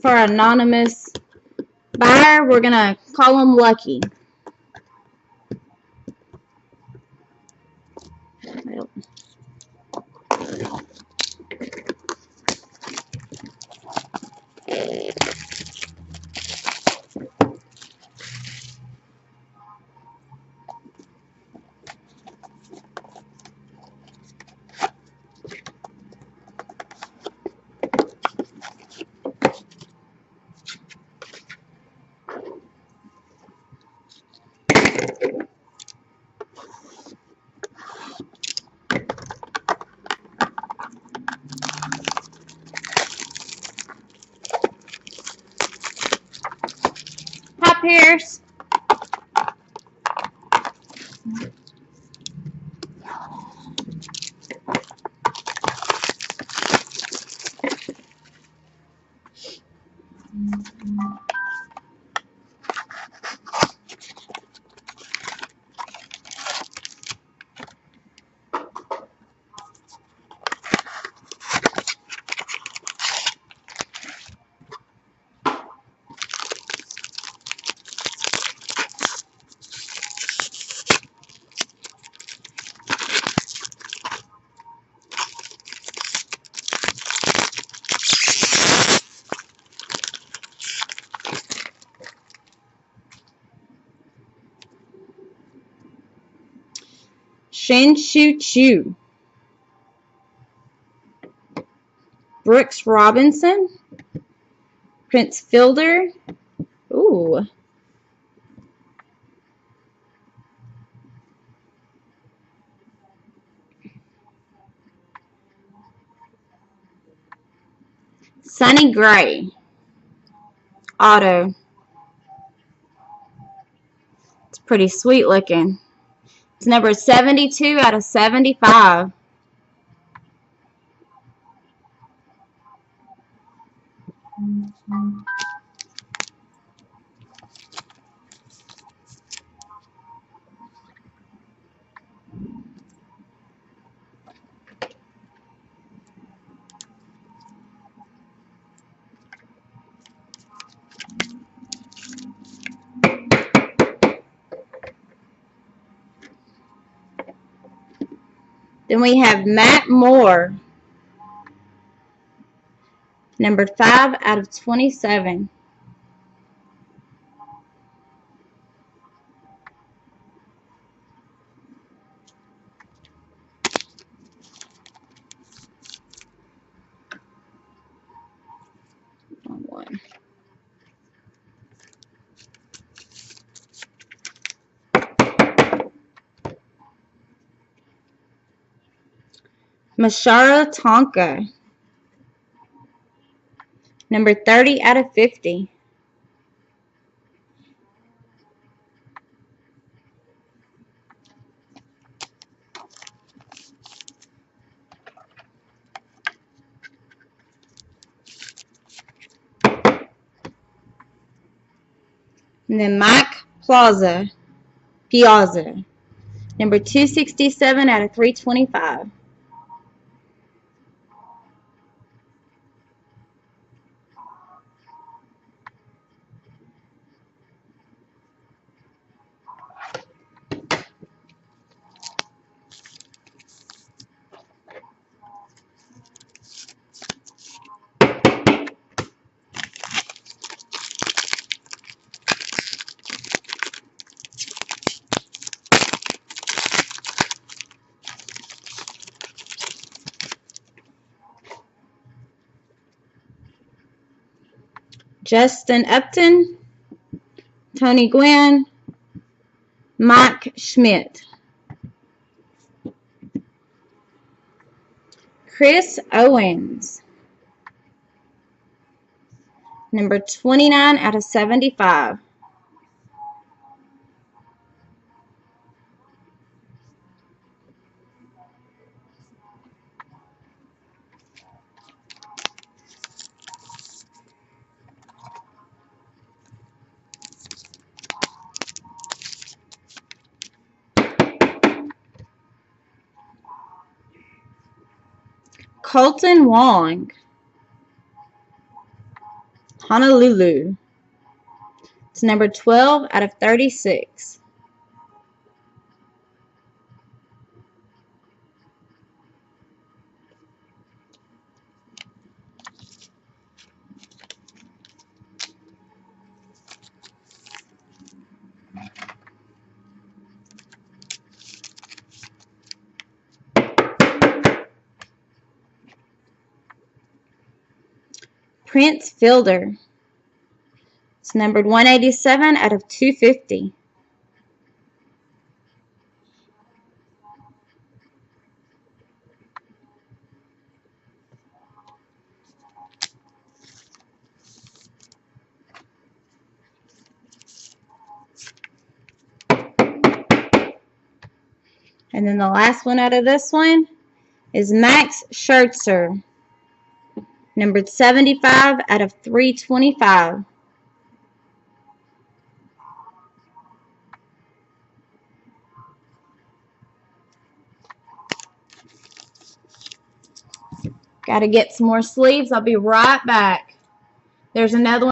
for our anonymous buyer, we're going to call him Lucky. Hi, Pierce. Shin Shu Chu. Brooks Robinson. Prince Fielder. Ooh. Sonny Gray. Auto. It's pretty sweet looking. It's number 72 out of 75. Then we have Matt Moore. Number 5 out of 27. One. Mashara Tonka. Number 30 out of 50. And then Mike Piazza. Number 267 out of 325. Justin Upton, Tony Gwynn, Mike Schmidt. Chris Owens. Number 29 out of 75. Colton Wong. Honolulu. It's number 12 out of 36. Prince Fielder. It's numbered 187 out of 250. And then the last one out of this one is Max Scherzer, numbered 75 out of 325. Got to get some more sleeves. I'll be right back. There's another one.